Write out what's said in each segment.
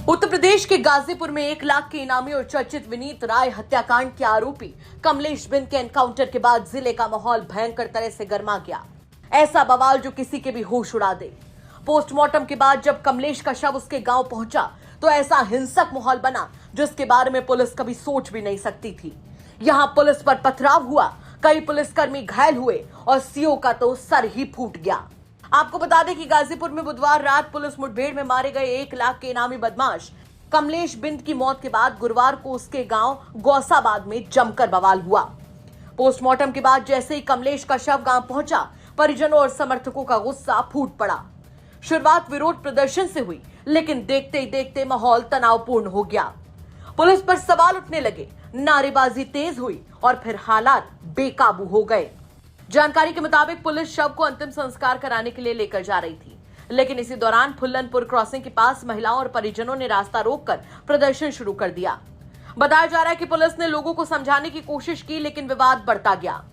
उत्तर प्रदेश के गाजीपुर में 1 लाख के इनामी और चर्चित विनीत राय हत्याकांड के आरोपी कमलेश बिंद के एनकाउंटर के बाद जिले का माहौल भयंकर तरह से गर्मा गया। ऐसा बवाल जो किसी के भी होश उड़ा दे। पोस्टमार्टम के बाद जब कमलेश का शव उसके गांव पहुंचा तो ऐसा हिंसक माहौल बना जिसके बारे में पुलिस कभी सोच भी नहीं सकती थी। यहां पुलिस पर पथराव हुआ, कई पुलिसकर्मी घायल हुए और सीओ का तो सर ही फूट गया। आपको बता दें कि गाजीपुर में बुधवार रात पुलिस मुठभेड़ में मारे गए 1 लाख के इनामी बदमाश कमलेश बिंद की मौत के बाद गुरुवार को उसके गांव गौसाबाद में जमकर बवाल हुआ। पोस्टमार्टम के बाद जैसे ही कमलेश का शव गांव पहुंचा, परिजनों और समर्थकों का गुस्सा फूट पड़ा। शुरुआत विरोध प्रदर्शन से हुई, लेकिन देखते ही देखते माहौल तनावपूर्ण हो गया। पुलिस पर सवाल उठने लगे, नारेबाजी तेज हुई और फिर हालात बेकाबू हो गए। जानकारी के मुताबिक पुलिस शव को अंतिम संस्कार कराने के लिए लेकर जा रही थी, लेकिन इसी दौरान फुल्लनपुर क्रॉसिंग के पास महिलाओं और परिजनों ने रास्ता रोककर प्रदर्शन शुरू कर दिया। बताया जा रहा है कि पुलिस ने लोगों को समझाने की कोशिश की, लेकिन विवाद बढ़ता गया।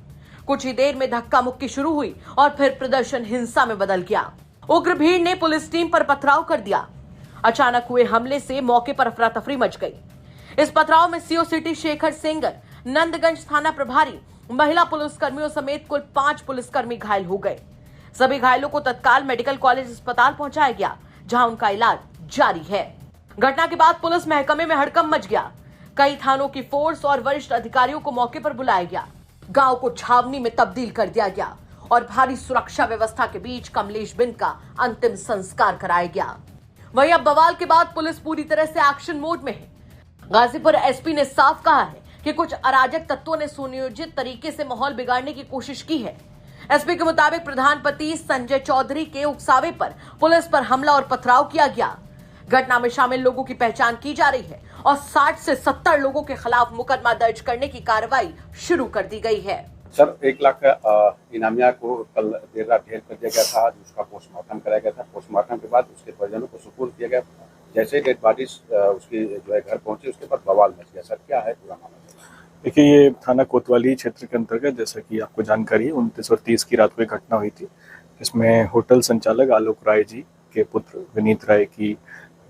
कुछ ही देर में धक्का मुक्की शुरू हुई और फिर प्रदर्शन हिंसा में बदल गया। उग्र भीड़ ने पुलिस टीम पर पथराव कर दिया। अचानक हुए हमले से मौके पर अफरा तफरी मच गई। इस पथराव में सीओ सिटी शेखर सेंगर, नंदगंज थाना प्रभारी, महिला पुलिसकर्मियों समेत कुल 5 पुलिसकर्मी घायल हो गए। सभी घायलों को तत्काल मेडिकल कॉलेज अस्पताल पहुंचाया गया, जहां उनका इलाज जारी है। घटना के बाद पुलिस महकमे में हड़कंप मच गया। कई थानों की फोर्स और वरिष्ठ अधिकारियों को मौके पर बुलाया गया। गांव को छावनी में तब्दील कर दिया गया और भारी सुरक्षा व्यवस्था के बीच कमलेश बिंद का अंतिम संस्कार कराया गया। वहीं अब बवाल के बाद पुलिस पूरी तरह से एक्शन मोड में है। गाजीपुर एसपी ने साफ कहा है कि कुछ अराजक तत्वों ने सुनियोजित तरीके से माहौल बिगाड़ने की कोशिश की है। एसपी के मुताबिक प्रधानपति संजय चौधरी के उकसावे पर पुलिस पर हमला और पथराव किया गया। घटना में शामिल लोगों की पहचान की जा रही है और 60 से 70 लोगों के खिलाफ मुकदमा दर्ज करने की कार्रवाई शुरू कर दी गई है। सर, 1 लाख इनामिया को कल देर रात ढेर कर दिया गया था। आज उसका पोस्टमार्टम कराया गया था। पोस्टमार्टम के बाद उसके परिजनों को सुपुर्द किया गया। जैसे ही डेड बॉडी उसकी जो है घर पहुंची, उसके बाद बवाल मच गया। सर, क्या है पूरा मामला? देखिए, ये थाना कोतवाली क्षेत्र के अंतर्गत, जैसा कि आपको जानकारी है, 29 और 30 की रात को एक घटना हुई थी, जिसमें होटल संचालक आलोक राय जी के पुत्र विनीत राय की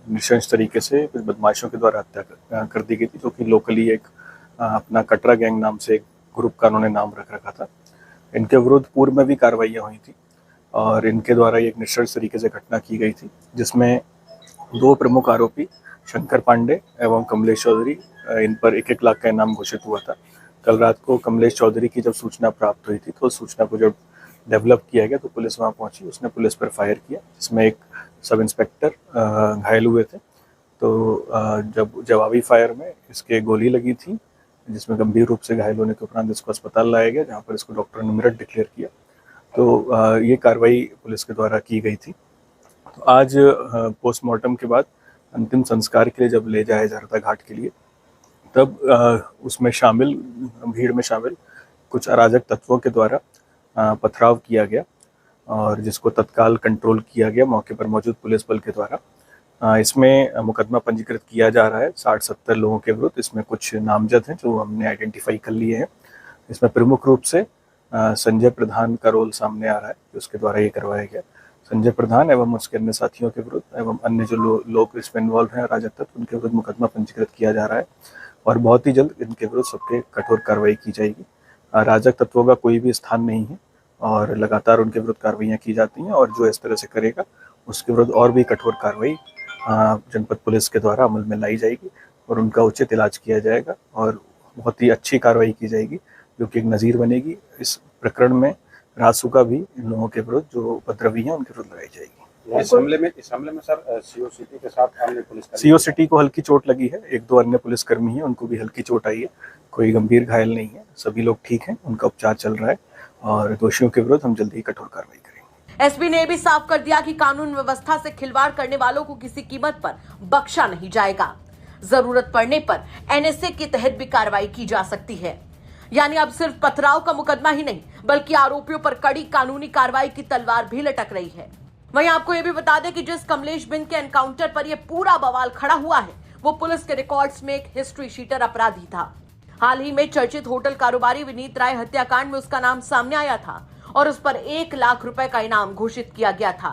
नृशंस तरीके से कुछ बदमाशों के द्वारा हत्या कर दी गई थी, जो कि लोकली एक अपना कटरा गैंग नाम से एक ग्रुप का उन्होंने नाम रख रखा था। इनके विरुद्ध पूर्व में भी कार्रवाइयाँ हुई थी और इनके द्वारा एक नृशंस तरीके से घटना की गई थी, जिसमें 2 प्रमुख आरोपी शंकर पांडे एवं कमलेश चौधरी, इन पर 1-1 लाख का इनाम घोषित हुआ था। कल रात को कमलेश चौधरी की जब सूचना प्राप्त हुई थी, तो सूचना को जब डेवलप किया गया तो पुलिस वहां पहुंची। उसने पुलिस पर फायर किया, जिसमें एक सब इंस्पेक्टर घायल हुए थे। तो जब जवाबी फायर में इसके गोली लगी थी, जिसमें गंभीर रूप से घायल होने के उपरांत इसको अस्पताल लाया गया, जहाँ पर इसको डॉक्टर ने मृत डिक्लेयर किया। तो ये कार्रवाई पुलिस के द्वारा की गई थी। तो आज पोस्टमार्टम के बाद अंतिम संस्कार के लिए जब ले जाया जा रहा था घाट के लिए, तब उसमें शामिल भीड़ में शामिल कुछ अराजक तत्वों के द्वारा पथराव किया गया और जिसको तत्काल कंट्रोल किया गया मौके पर मौजूद पुलिस बल के द्वारा। इसमें मुकदमा पंजीकृत किया जा रहा है 60-70 लोगों के विरुद्ध। इसमें कुछ नामजद हैं जो हमने आइडेंटिफाई कर लिए हैं। इसमें प्रमुख रूप से संजय प्रधान का रोल सामने आ रहा है, उसके द्वारा ये करवाया गया। संजय प्रधान एवं उसके अन्य साथियों के विरुद्ध एवं अन्य जो लोग इसमें इन्वॉल्व हैं अराजक तत्व, उनके विरुद्ध मुकदमा पंजीकृत किया जा रहा है और बहुत ही जल्द इनके विरुद्ध सबके कठोर कार्रवाई की जाएगी। अराजक तत्वों का कोई भी स्थान नहीं है और लगातार उनके विरुद्ध कार्रवाइयाँ की जाती हैं और जो इस तरह से करेगा उसके विरुद्ध और भी कठोर कार्रवाई जनपद पुलिस के द्वारा अमल में लाई जाएगी और उनका उचित इलाज किया जाएगा और बहुत ही अच्छी कार्रवाई की जाएगी, जो कि एक नज़ीर बनेगी। इस प्रकरण में रासुका भी इन लोगों के विरुद्ध जो उपद्रवी हैं उनके विरुद्ध लगाई जाएगी। इस हमले में सर सीओ सिटी के साथ अन्य पुलिस सीओ सिटी को हल्की चोट लगी है, 1-2 अन्य पुलिसकर्मी हैं, उनको भी हल्की चोट आई है। कोई गंभीर घायल नहीं है, सभी लोग ठीक हैं, उनका उपचार चल रहा है और दोषियों के विरुद्ध हम जल्दी ही कठोर कार्रवाई करेंगे। एसपी ने भी साफ कर दिया कि कानून व्यवस्था से खिलवाड़ करने वालों को किसी कीमत पर बख्शा नहीं जाएगा। जरूरत पड़ने पर एनएसए के तहत भी कार्रवाई की जा सकती है। यानी अब सिर्फ पथराव का मुकदमा ही नहीं, बल्कि आरोपियों पर कड़ी कानूनी कार्रवाई की तलवार भी लटक रही है। वहीं आपको यह भी बता दें कि जिस कमलेश बिंद के एनकाउंटर पर यह पूरा बवाल खड़ा हुआ है, वो पुलिस के रिकॉर्ड्स में एक हिस्ट्री शीटर अपराधी था। हाल ही में चर्चित होटल कारोबारी विनीत राय हत्याकांड में उसका नाम सामने आया था और उस पर 1 लाख रुपए का इनाम घोषित किया गया था।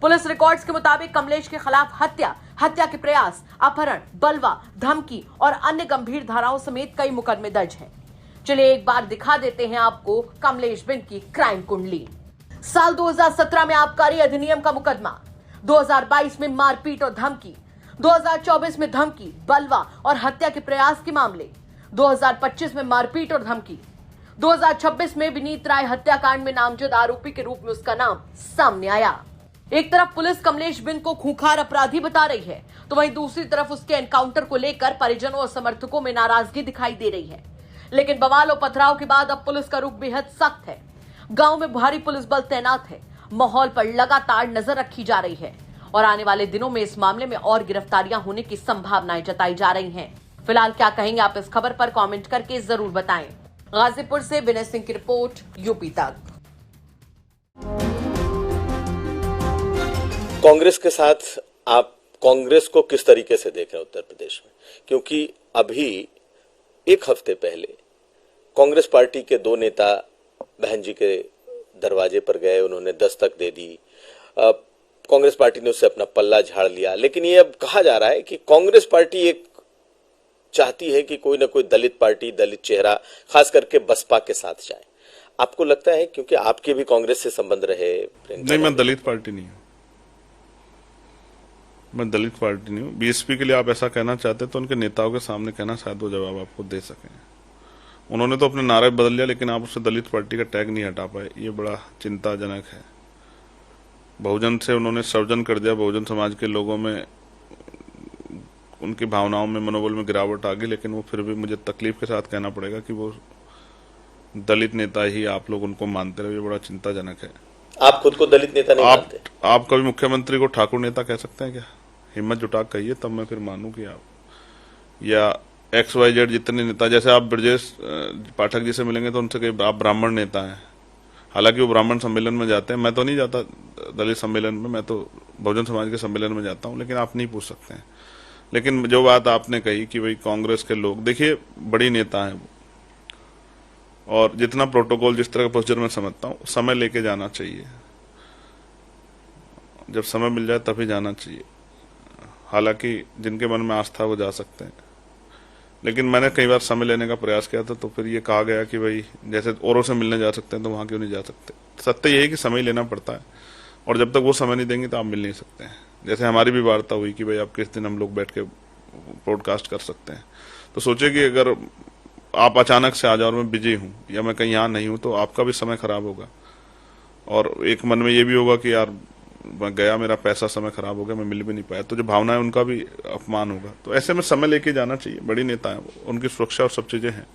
पुलिस रिकॉर्ड्स के मुताबिक कमलेश के खिलाफ हत्या, हत्या के प्रयास, अपहरण, बलवा, धमकी और अन्य गंभीर धाराओं समेत कई मुकदमे दर्ज हैं। चलिए एक बार दिखा देते हैं आपको कमलेश बिंद की क्राइम कुंडली। साल 2017 में आबकारी अधिनियम का मुकदमा, 2022 में मारपीट और धमकी, 2024 में धमकी, बलवा और हत्या के प्रयास के मामले, 2025 में मारपीट और धमकी, 2026 में विनीत राय हत्याकांड में नामजद आरोपी के रूप में उसका नाम सामने आया। एक तरफ पुलिस कमलेश बिंद को खूंखार अपराधी बता रही है, तो वहीं दूसरी तरफ उसके एनकाउंटर को लेकर परिजनों और समर्थकों में नाराजगी दिखाई दे रही है। लेकिन बवाल और पथराव के बाद अब पुलिस का रुख बेहद सख्त है। गांव में भारी पुलिस बल तैनात है। माहौल पर लगातार नजर रखी जा रही है और आने वाले दिनों में इस मामले में और गिरफ्तारियां होने की संभावनाएं जताई जा रही हैं। फिलहाल क्या कहेंगे आप इस खबर पर कमेंट करके जरूर बताएं। गाजीपुर से विनय सिंह की रिपोर्ट, यूपी तक। कांग्रेस के साथ आप कांग्रेस को किस तरीके से देख रहे हैं उत्तर प्रदेश में? क्योंकि अभी एक हफ्ते पहले कांग्रेस पार्टी के दो नेता बहन जी के दरवाजे पर गए, उन्होंने दस्तक दे दी। कांग्रेस पार्टी ने उससे अपना पल्ला झाड़ लिया, लेकिन ये अब कहा जा रहा है कि कांग्रेस पार्टी एक चाहती है कि कोई ना कोई दलित पार्टी, दलित चेहरा खास करके बसपा के साथ जाए। आपको लगता है, क्योंकि आपके भी कांग्रेस से संबंध रहे? नहीं, मैं दलित पार्टी नहीं हूं, मैं दलित पार्टी नहीं हूं। बीएसपी के लिए आप ऐसा कहना चाहते तो उनके नेताओं के सामने कहना, शायद वो जवाब आपको दे सकें। उन्होंने तो अपने नारे बदल लिया, लेकिन आप उससे दलित पार्टी का टैग नहीं हटा पाए। ये बड़ा चिंताजनक है। बहुजन से उन्होंने सर्जन कर दिया। बहुजन समाज के लोगों में, उनकी भावनाओं में, मनोबल में गिरावट आ गई, लेकिन वो फिर भी मुझे तकलीफ के साथ कहना पड़ेगा कि वो दलित नेता ही आप लोग उनको मानते रहे। ये बड़ा चिंताजनक है। आप खुद को दलित नेता नहीं मानते? आप कभी मुख्यमंत्री को ठाकुर नेता कह सकते हैं क्या? हिम्मत जुटा कहिए, तब मैं फिर मानूं कि आप, या XYZ जितने नेता, जैसे आप ब्रजेश पाठक जी से मिलेंगे तो उनसे कहीं आप ब्राह्मण नेता हैं। हालांकि वो ब्राह्मण सम्मेलन में जाते हैं, मैं तो नहीं जाता दलित सम्मेलन में, मैं तो बहुजन समाज के सम्मेलन में जाता हूं, लेकिन आप नहीं पूछ सकते हैं। लेकिन जो बात आपने कही कि भाई कांग्रेस के लोग, देखिए बड़ी नेता हैं वो, और जितना प्रोटोकॉल, जिस तरह का प्रोसीजर मैं समझता हूँ, समय लेके जाना चाहिए। जब समय मिल जाए तभी जाना चाहिए। हालांकि जिनके मन में आस्था वो जा सकते हैं, लेकिन मैंने कई बार समय लेने का प्रयास किया था, तो फिर ये कहा गया कि भाई जैसे औरों से मिलने जा सकते हैं तो वहां क्यों नहीं जा सकते। सत्य यही है कि समय लेना पड़ता है, और जब तक वो समय नहीं देंगे तो आप मिल नहीं सकते हैं। जैसे हमारी भी वार्ता हुई कि भाई आप किस दिन हम लोग बैठ के ब्रॉडकास्ट कर सकते हैं, तो सोचे कि अगर आप अचानक से आ जाओ और मैं बिजी हूँ या मैं कहीं यहाँ नहीं हूँ तो आपका भी समय खराब होगा, और एक मन में ये भी होगा कि यार मैं गया, मेरा पैसा समय खराब हो गया, मैं मिल भी नहीं पाया, तो जो भावना है उनका भी अपमान होगा। तो ऐसे में समय लेके जाना चाहिए। बड़ी नेता है वो, उनकी सुरक्षा और सब चीजें हैं।